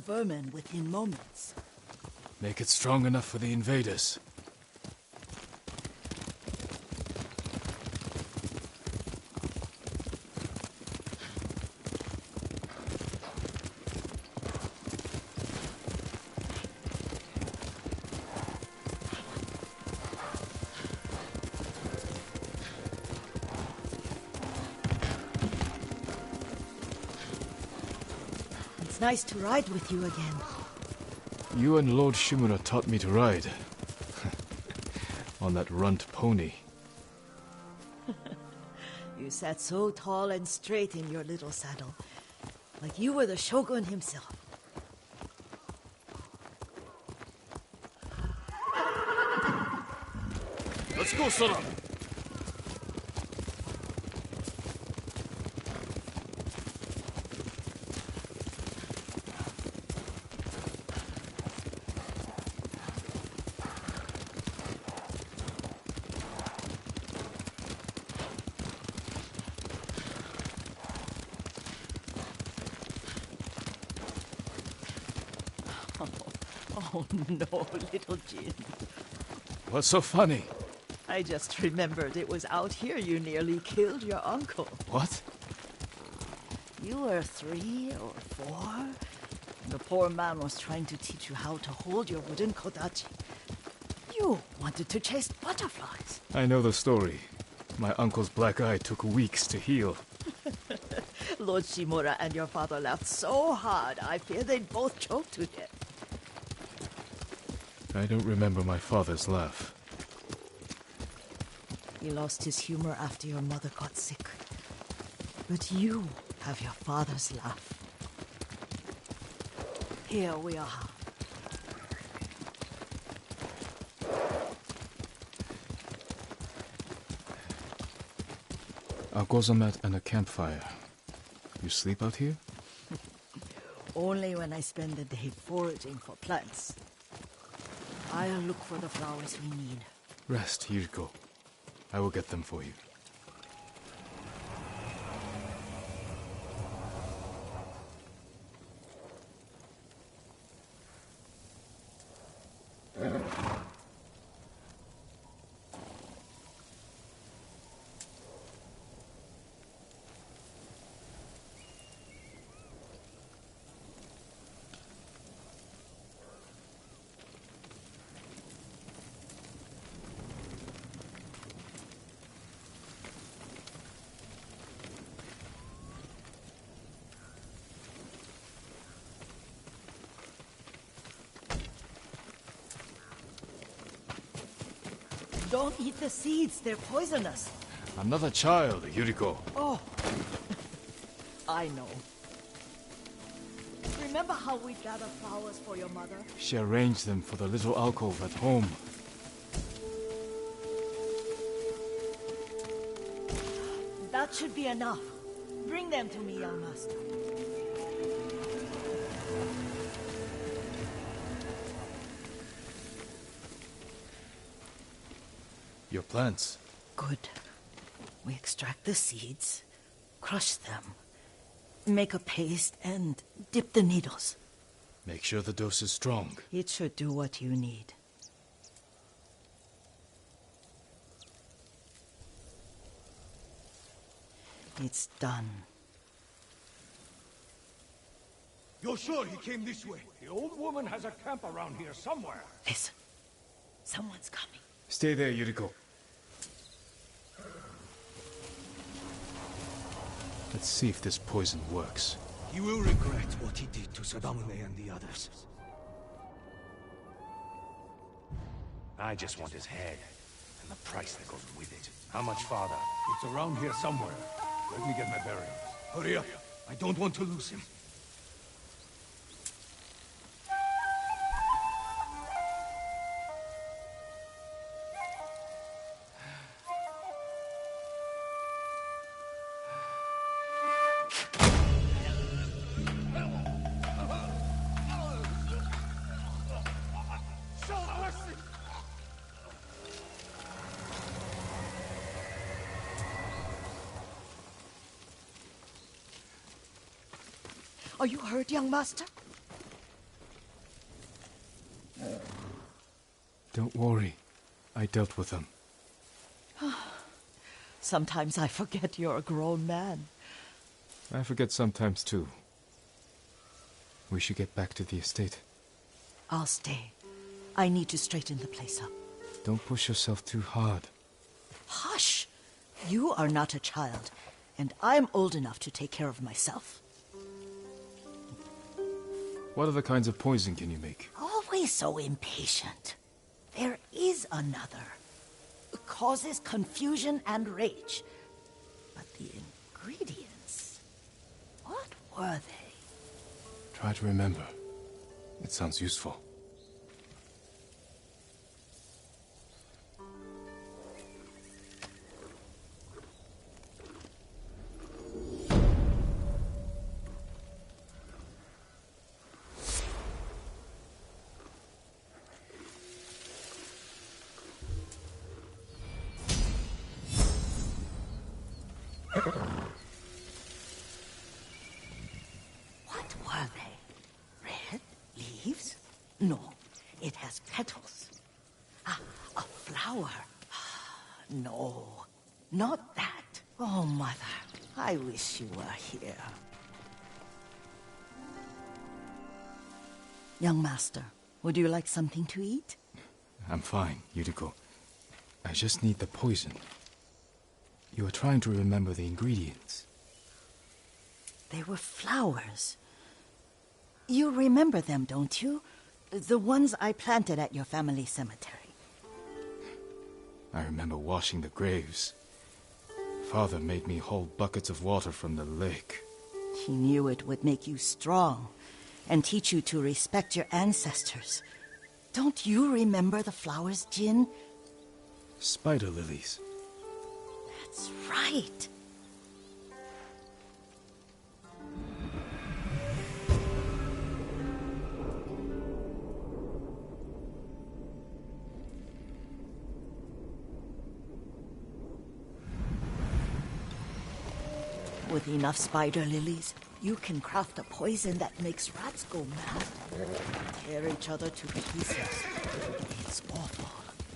vermin within moments. Make it strong enough for the invaders. It's nice to ride with you again. You and Lord Shimura taught me to ride. On that runt pony. You sat so tall and straight in your little saddle, like you were the shogun himself. Let's go, Sora! Oh no, little Jin. What's so funny? I just remembered it was out here you nearly killed your uncle. What? You were 3 or 4. The poor man was trying to teach you how to hold your wooden kodachi. You wanted to chase butterflies. I know the story. My uncle's black eye took weeks to heal. Lord Shimura and your father laughed so hard, I fear they'd both choke to death. I don't remember my father's laugh. He lost his humor after your mother got sick. But you have your father's laugh. Here we are. A gozamat and a campfire. You sleep out here? Only when I spend the day foraging for plants. I'll look for the flowers we need. Rest, Yuriko. I will get them for you. Don't eat the seeds, they're poisonous. I'm not a child, Yuriko. Oh, I know. Remember how we gathered flowers for your mother? She arranged them for the little alcove at home. That should be enough. Bring them to me, young master. Your plants. Good. We extract the seeds, crush them, make a paste, and dip the needles. Make sure the dose is strong. It should do what you need. It's done. You're sure he came this way? The old woman has a camp around here somewhere. Listen. Someone's coming. Stay there, Yuriko. Let's see if this poison works. He will regret what he did to Sadamune and the others. I just want his head, and the price that goes with it. How much farther? It's around here somewhere. Let me get my bearings. Hurry up. I don't want to lose him. Are you hurt, young master? Don't worry. I dealt with them. Sometimes I forget you're a grown man. I forget sometimes too. We should get back to the estate. I'll stay. I need to straighten the place up. Don't push yourself too hard. Hush! You are not a child, and I'm old enough to take care of myself. What other kinds of poison can you make? Always so impatient. There is another. It causes confusion and rage. But the ingredients... what were they? Try to remember. It sounds useful. What were they? Red leaves? No, it has petals. Ah, a flower. No, not that. Oh, Mother, I wish you were here. Young master, would you like something to eat? I'm fine, Yuriko. I just need the poison. You are trying to remember the ingredients. They were flowers. You remember them, don't you? The ones I planted at your family cemetery. I remember washing the graves. Father made me hold buckets of water from the lake. He knew it would make you strong and teach you to respect your ancestors. Don't you remember the flowers, Jin? Spider lilies. That's right. With enough spider lilies, you can craft a poison that makes rats go mad. Tear each other to pieces. It's awful.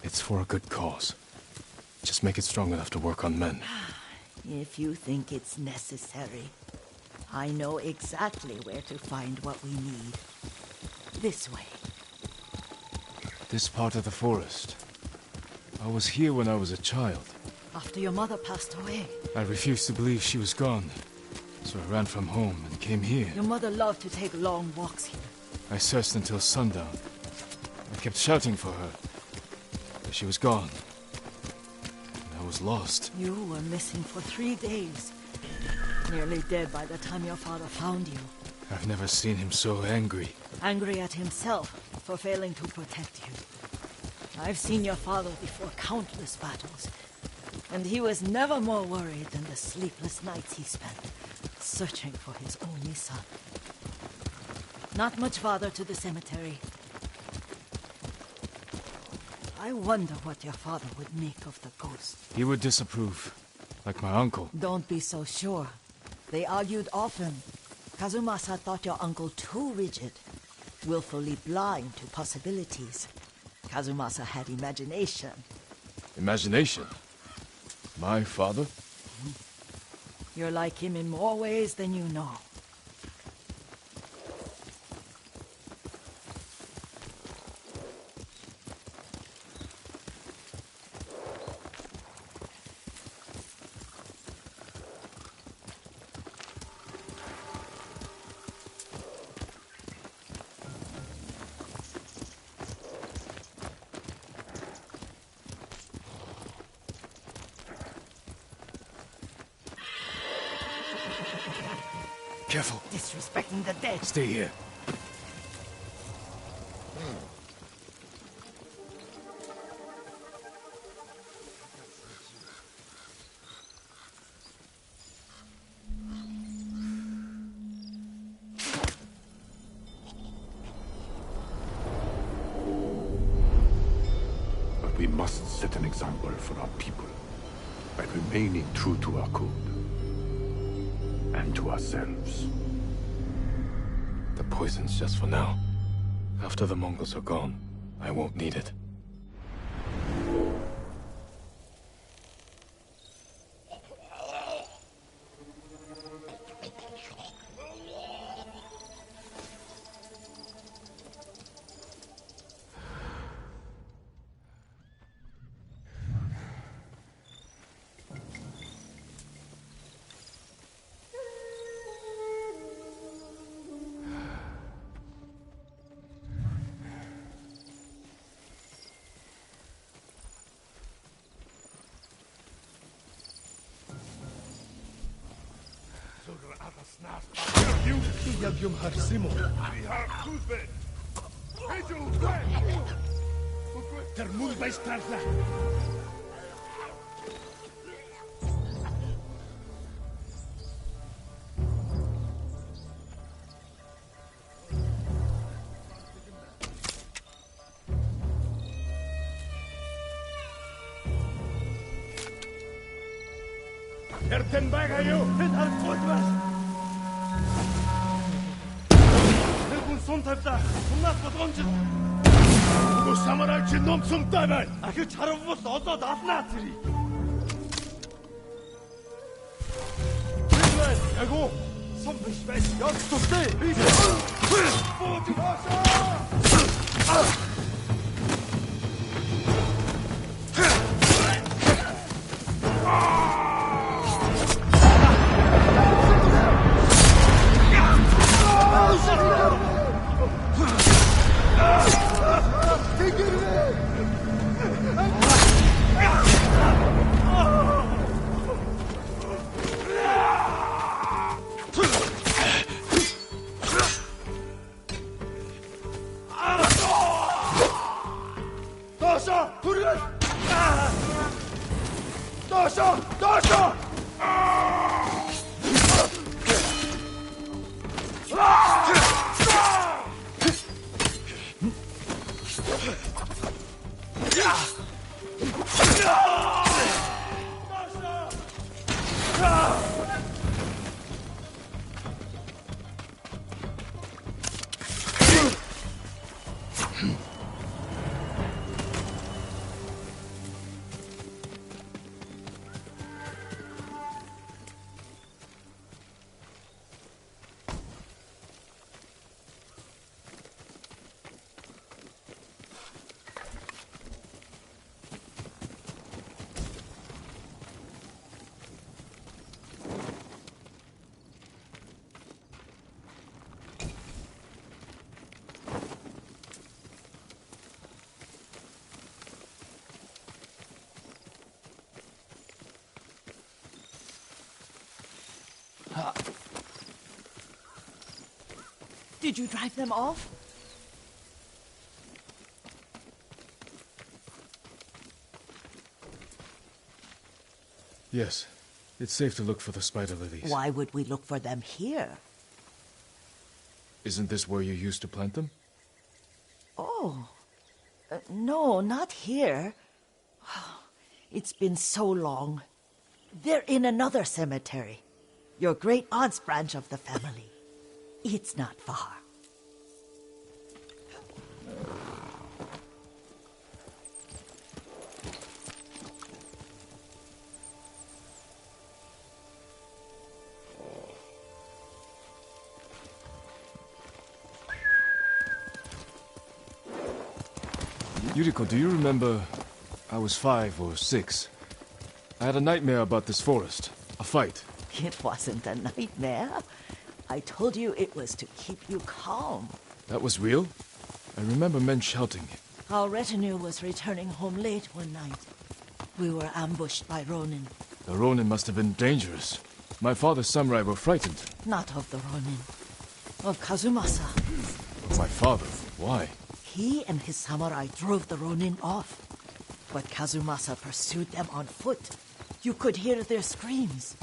It's for a good cause. Just make it strong enough to work on men. If you think it's necessary, I know exactly where to find what we need. This way. This part of the forest. I was here when I was a child. After your mother passed away. I refused to believe she was gone. So I ran from home and came here. Your mother loved to take long walks here. I searched until sundown. I kept shouting for her. But she was gone. And I was lost. You were missing for 3 days. Nearly dead by the time your father found you. I've never seen him so angry. Angry at himself for failing to protect you. I've seen your father before countless battles. And he was never more worried than the sleepless nights he spent searching for his only son. Not much farther to the cemetery. I wonder what your father would make of the ghost. He would disapprove, like my uncle. Don't be so sure. They argued often. Kazumasa thought your uncle too rigid, willfully blind to possibilities. Kazumasa had imagination. Imagination? My father? You're like him in more ways than you know. Careful. Disrespecting the dead. Stay here. But we must set an example for our people by remaining true to our code. And to ourselves. The poison's just for now. After the Mongols are gone, I won't need it. Erten байгаа юу? Хэд харахгүй байна. Нэг хүн сум тавьлаа. Сумнаас болгоомж. Хүмүүс самараач ном сумтай байна. Ахиж харавбал одоо алнаа зэрэг. Бид агуу сум биш байж яг тустай. Бод хаашаа. Did you drive them off? Yes. It's safe to look for the spider lilies. Why would we look for them here? Isn't this where you used to plant them? Oh. No, not here. It's been so long. They're in another cemetery. Your great-aunt's branch of the family. It's not far. Yuriko, do you remember... I was 5 or 6. I had a nightmare about this forest. A fight. It wasn't a nightmare. I told you it was to keep you calm. That was real? I remember men shouting. Our retinue was returning home late one night. We were ambushed by Ronin. The Ronin must have been dangerous. My father's samurai were frightened. Not of the Ronin. Of Kazumasa. My father? Why? He and his samurai drove the Ronin off. But Kazumasa pursued them on foot. You could hear their screams.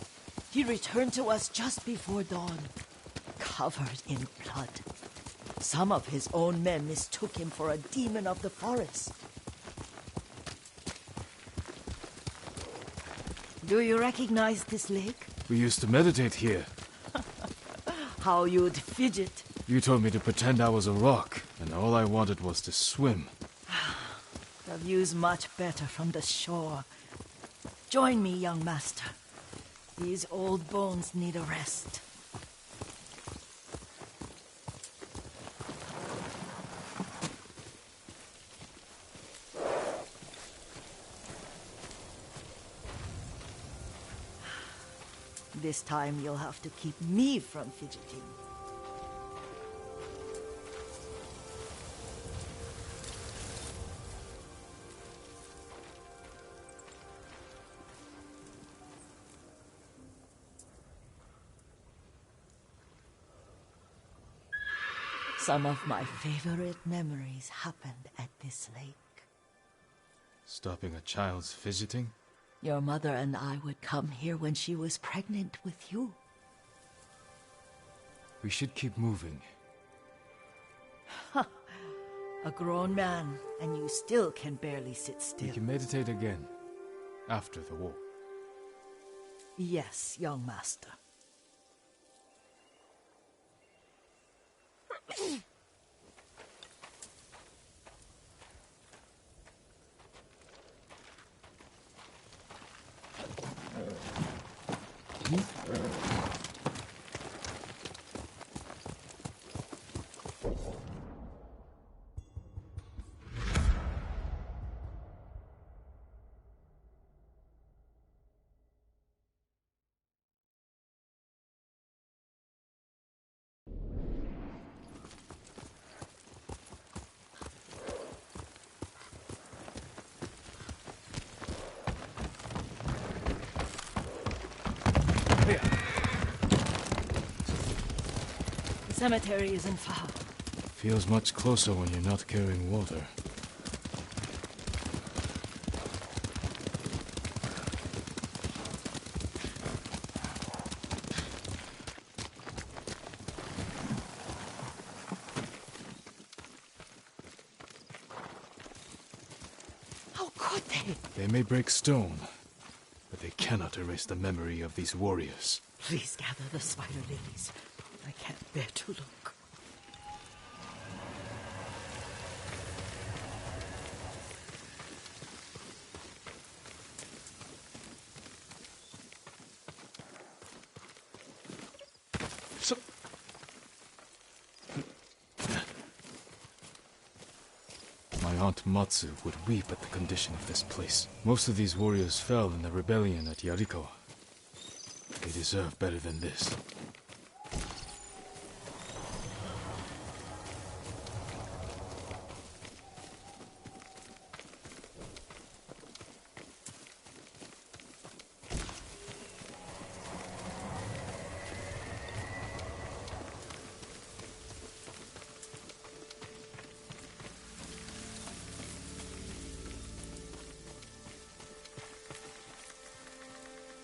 He returned to us just before dawn, covered in blood. Some of his own men mistook him for a demon of the forest. Do you recognize this lake? We used to meditate here. How you'd fidget. You told me to pretend I was a rock, and all I wanted was to swim. The view's much better from the shore. Join me, young master. These old bones need a rest. This time you'll have to keep me from fidgeting. Some of my favorite memories happened at this lake. Stopping a child's fidgeting? Your mother and I would come here when she was pregnant with you. We should keep moving. A grown man, and you still can barely sit still. We can meditate again, after the war. Yes, young master. The cemetery isn't far. Feels much closer when you're not carrying water. How could they? They may break stone, but they cannot erase the memory of these warriors. Please gather the spider lilies. I can't bear to look. So... My Aunt Matsu would weep at the condition of this place. Most of these warriors fell in the rebellion at Yarikawa. They deserve better than this.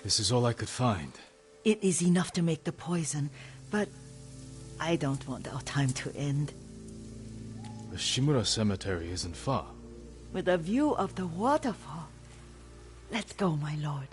This is all I could find. It is enough to make the poison, but I don't want our time to end. The Shimura Cemetery isn't far. With a view of the waterfall. Let's go, my lord.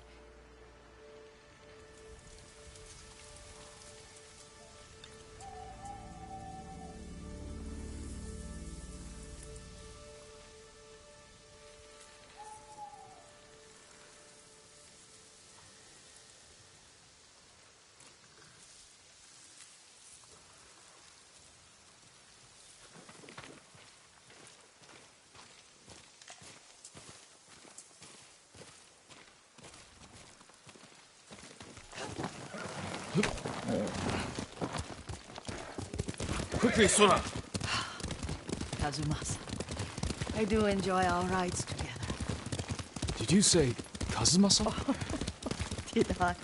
Quickly, Sora! Kazumasa, I do enjoy our rides together. Did you say Kazumasa? Did I?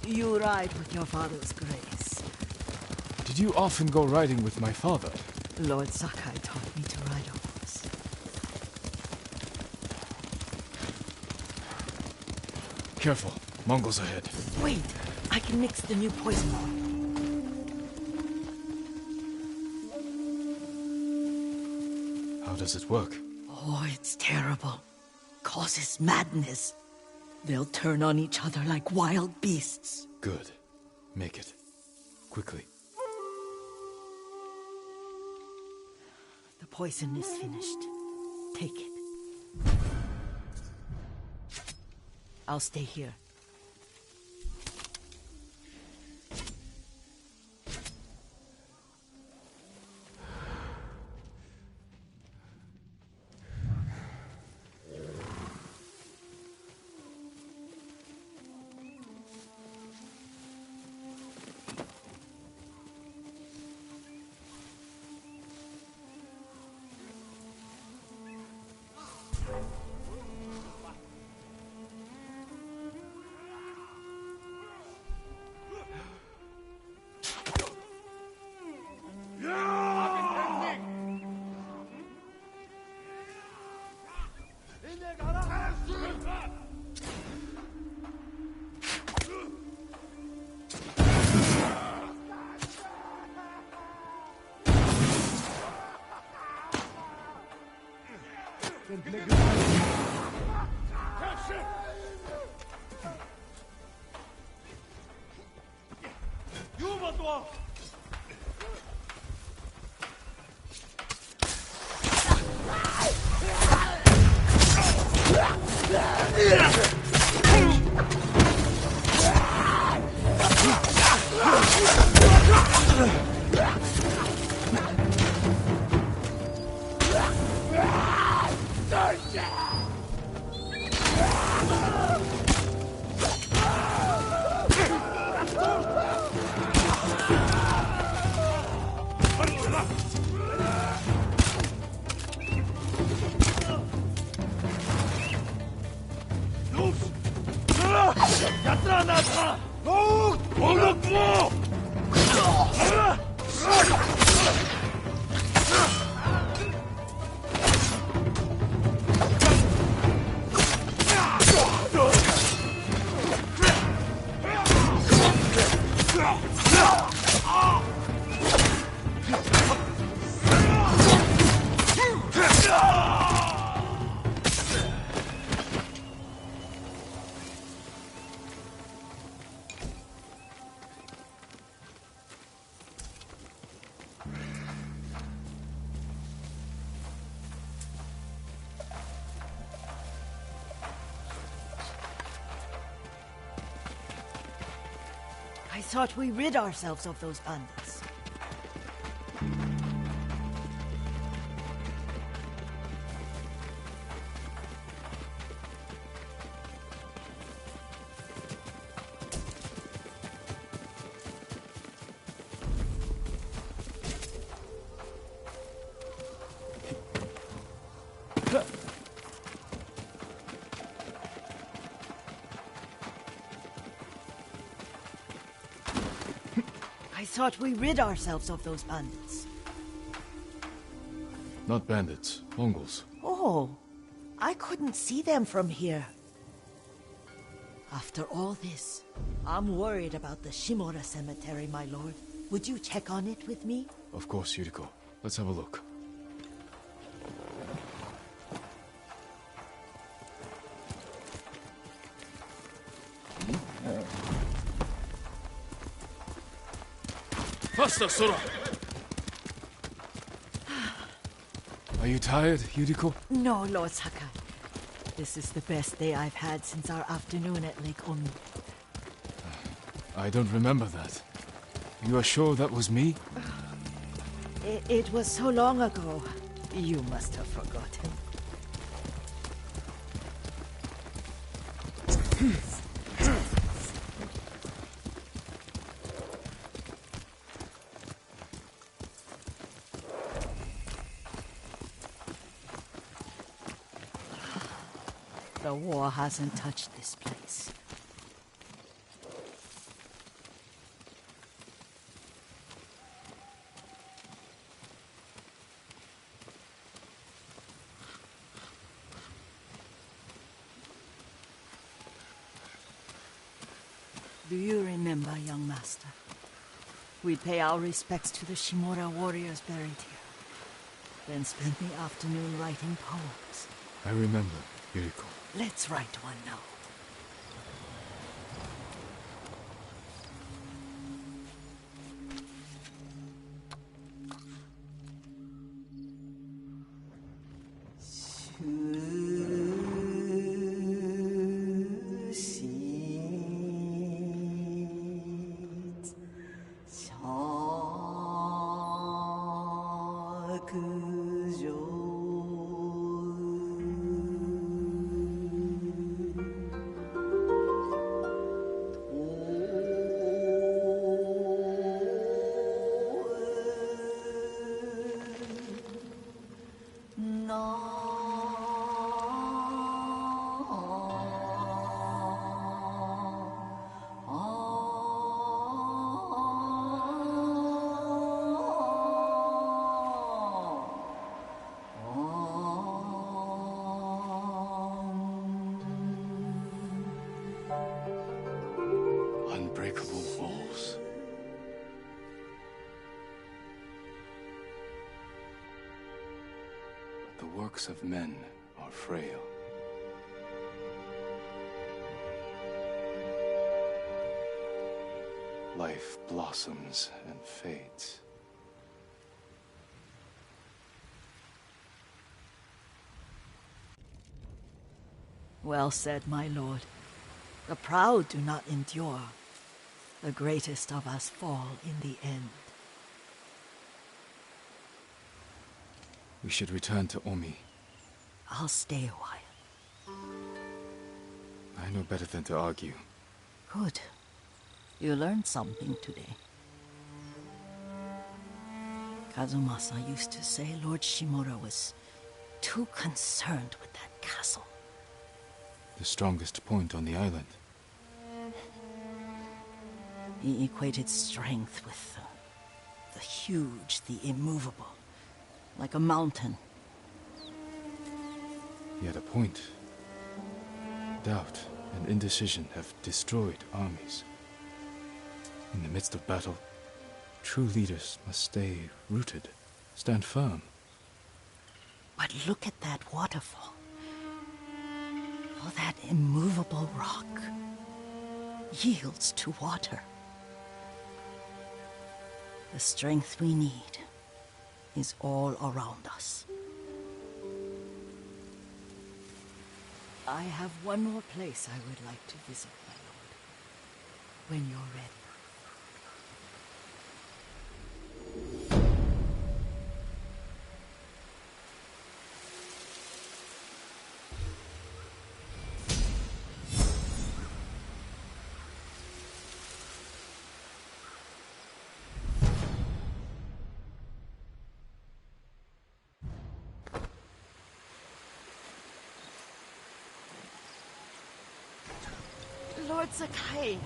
You ride with your father's grace. Did you often go riding with my father? Lord Sakai taught me to ride a horse. Careful, Mongols ahead. Wait, I can mix the new poison. How does it work? Oh, it's terrible. Causes madness. They'll turn on each other like wild beasts. Good. Make it. Quickly. The poison is finished. Take it. I'll stay here. I thought we rid ourselves of those bandits. I thought we rid ourselves of those bandits. Not bandits, Mongols. Oh, I couldn't see them from here. After all this, I'm worried about the Shimura cemetery, my lord. Would you check on it with me? Of course, Yuriko. Let's have a look. Faster, Sora! Are you tired, Yuriko? No, Lord Sakai. This is the best day I've had since our afternoon at Lake Omi. I don't remember that. You are sure that was me? It was so long ago. You must have forgotten. The war hasn't touched this place. Do you remember, young master? We'd pay our respects to the Shimura warriors buried here, then spend the afternoon writing poems. I remember, Yuriko. Let's write one now. Unbreakable walls. But the works of men are frail. Life blossoms and fades. Well said, my lord. The proud do not endure. The greatest of us fall in the end. We should return to Omi. I'll stay a while. I know better than to argue. Good. You learned something today. Kazumasa used to say Lord Shimura was too concerned with that castle. The strongest point on the island. He equated strength with the huge, the immovable, like a mountain. He had a point. Doubt and indecision have destroyed armies. In the midst of battle, true leaders must stay rooted, stand firm. But look at that waterfall. Oh, that immovable rock yields to water. The strength we need is all around us. I have one more place I would like to visit, my lord. When you're ready. Lord Sakai.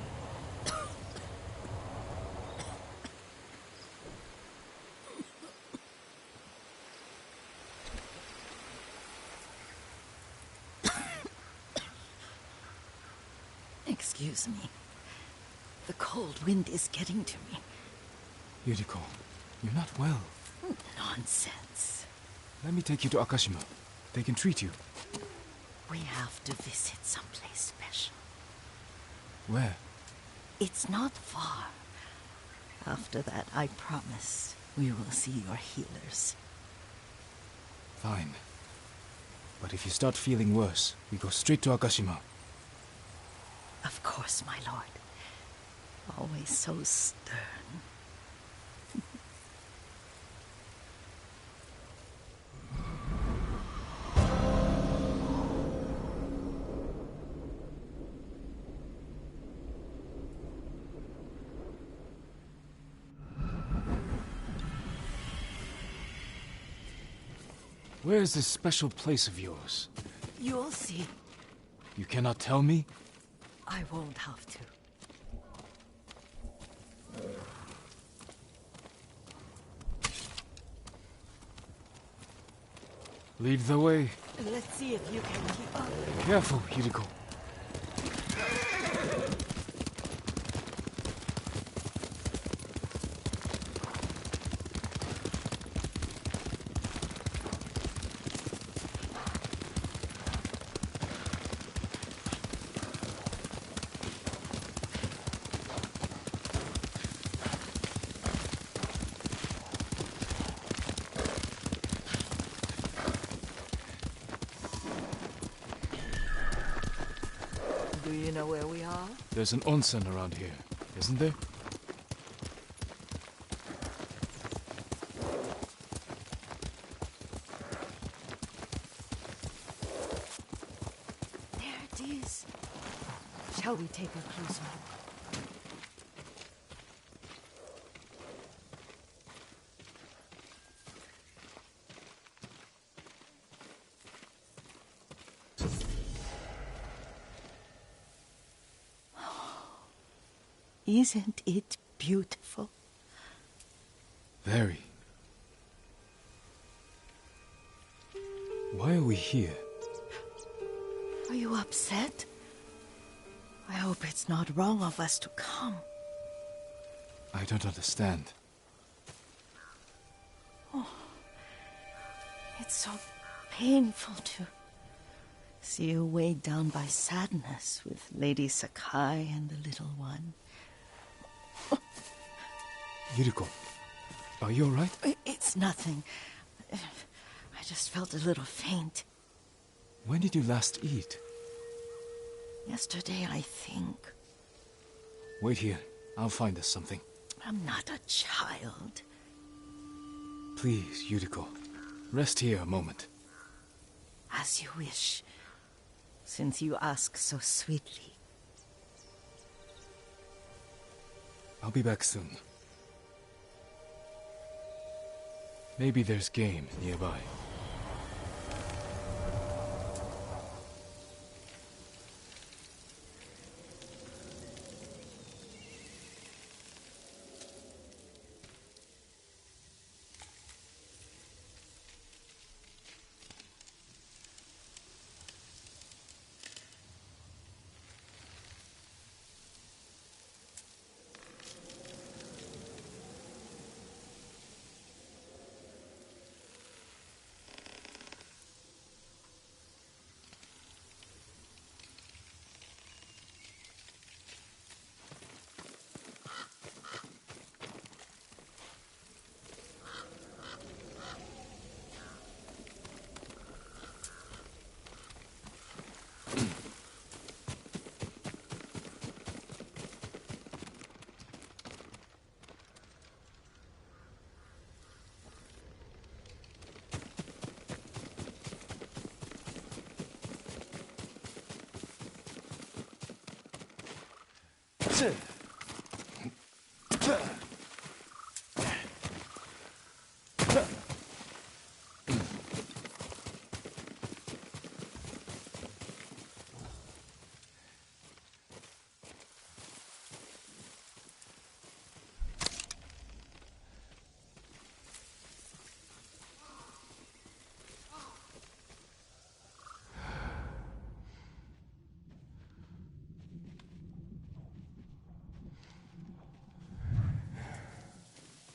Excuse me. The cold wind is getting to me. Yuriko, you're not well. Nonsense. Let me take you to Akashima. They can treat you. We have to visit someplace special. Where? It's not far. After that, I promise we will see your healers. Fine. But if you start feeling worse, we go straight to Akashima. Of course, my lord. Always so stern. Where is this special place of yours? You'll see. You cannot tell me? I won't have to. Lead the way. Let's see if you can keep up. Careful, Yuriko. Do you know where we are? There's an onsen around here, isn't there? Shall we take a closer look? Isn't it beautiful? Very. Why are we here? Are you upset? I hope it's not wrong of us to come. I don't understand. It's so painful to see you weighed down by sadness with Lady Sakai and the little one. Yuriko, are you alright? It's nothing. I just felt a little faint. When did you last eat? Yesterday, I think. Wait here. I'll find us something. I'm not a child. Please, Yuriko. Rest here a moment. As you wish, since you ask so sweetly. I'll be back soon. Maybe there's game nearby.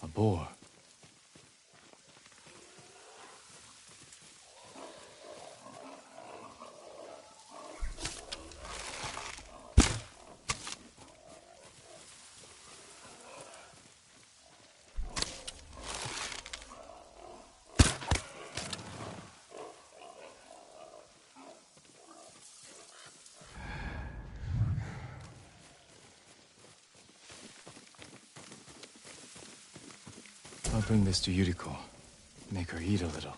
A boar. I'll bring this to Yuriko. Make her eat a little.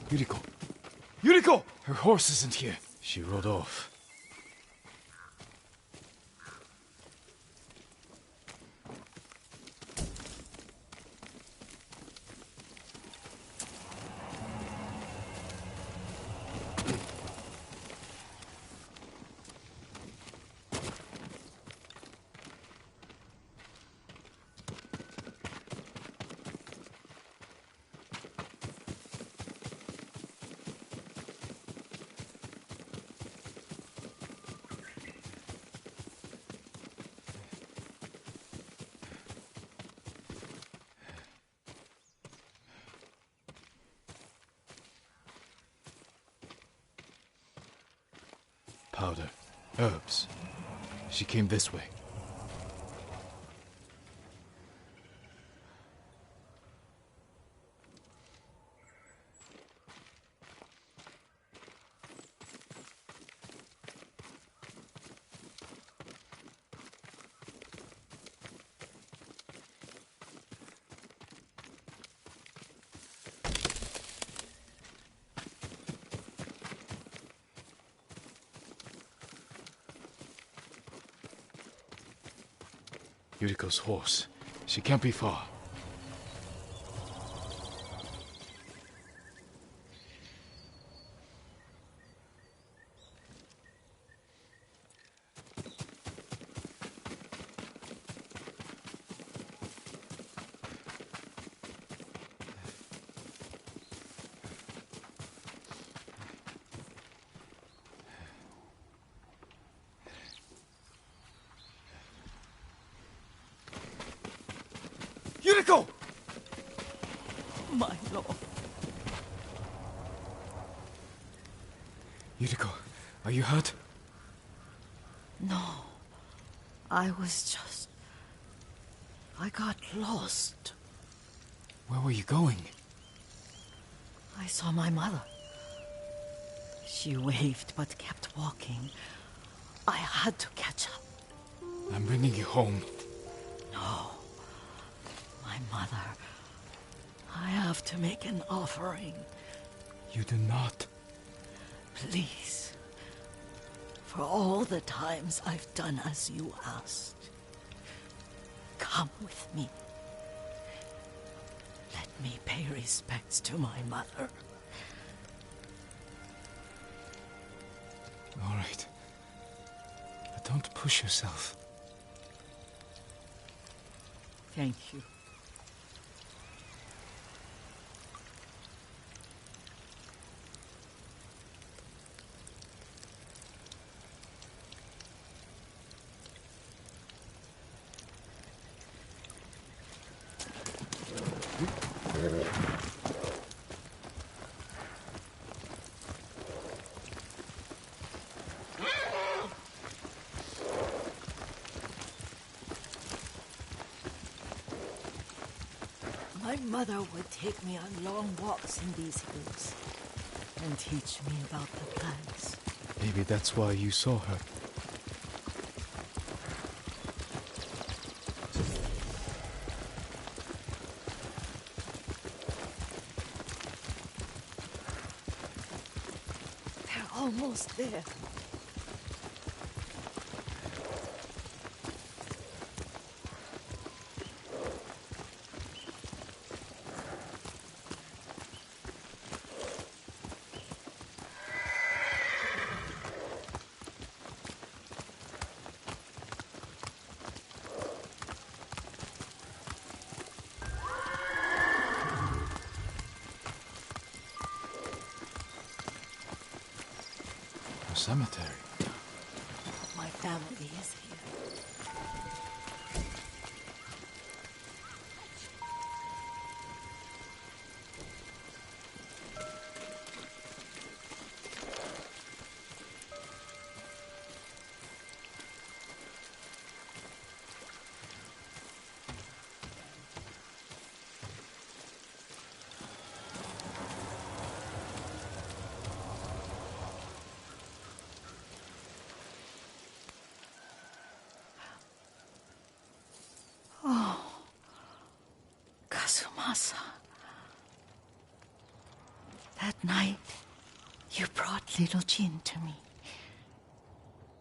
Yuriko! Yuriko! Her horse isn't here. She rode off. powder, herbs. She came this way. Yuriko's horse. She can't be far. Yuriko! My lord. Yuriko, are you hurt? No. I got lost. Where were you going? I saw my mother. She waved but kept walking. I had to catch up. I'm bringing you home. No. My mother. I have to make an offering. You do not. Please. For all the times I've done as you asked. Come with me. Let me pay respects to my mother. All right. But don't push yourself. Thank you. My mother would take me on long walks in these hills and teach me about the plants. Maybe that's why you saw her. They're almost there. Cemetery. My family is here. Kazumasa. That night, you brought little Jin to me.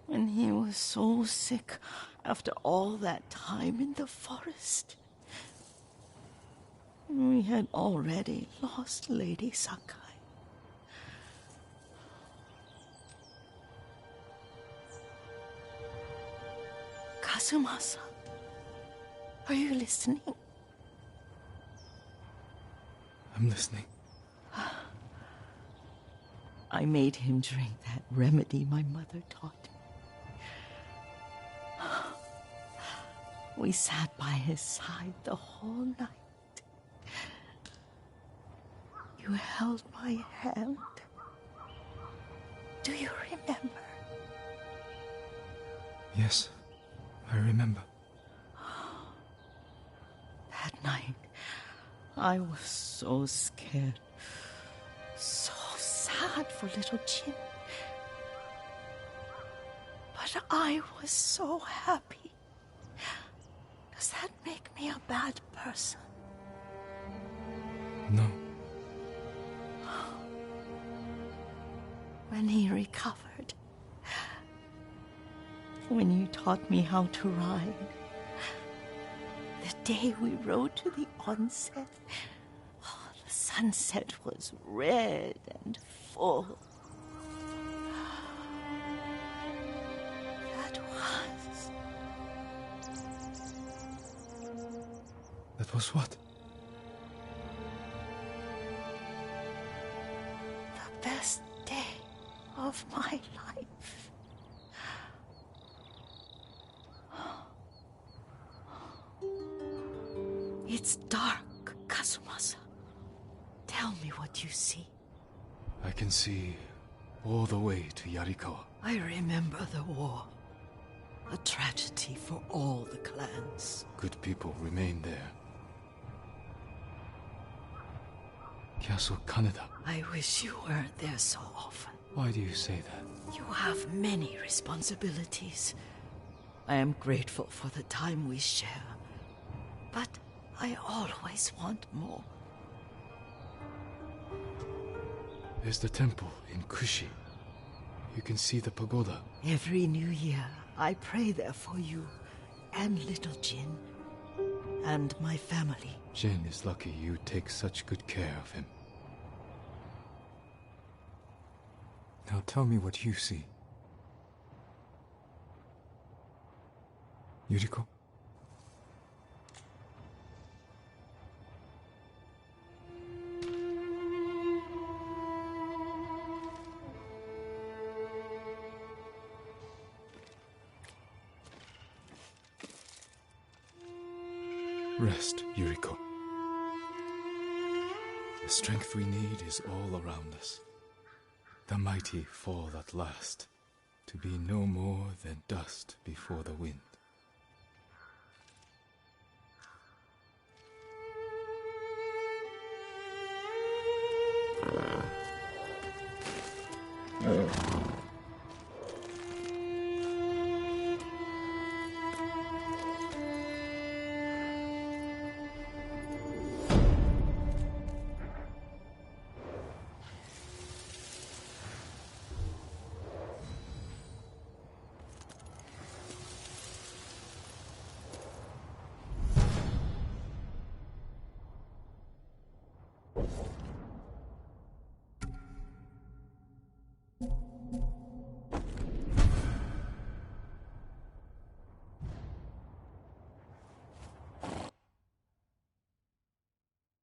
When he was so sick after all that time in the forest. We had already lost Lady Sakai. Kazumasa, are you listening? I'm listening. I made him drink that remedy my mother taught me. We sat by his side the whole night. You held my hand. Do you remember? Yes, I remember. That night, I was so scared. So sad for little Jin. But I was so happy. Does that make me a bad person? No. When he recovered, when you taught me how to ride, the day we rode to the onset, the sunset was red and full. That was what? The best day of my life. It's dark, Kazumasa. Tell me what you see. I can see all the way to Yarikawa. I remember the war. A tragedy for all the clans. Good people remain there. Castle Kaneda. I wish you weren't there so often. Why do you say that? You have many responsibilities. I am grateful for the time we share, but I always want more. There's the temple in Kushi. You can see the pagoda. Every new year, I pray there for you and little Jin and my family. Jin is lucky you take such good care of him. Now tell me what you see. Yuriko? Rest, Yuriko. The strength we need is all around us. The mighty fall at last, to be no more than dust before the wind.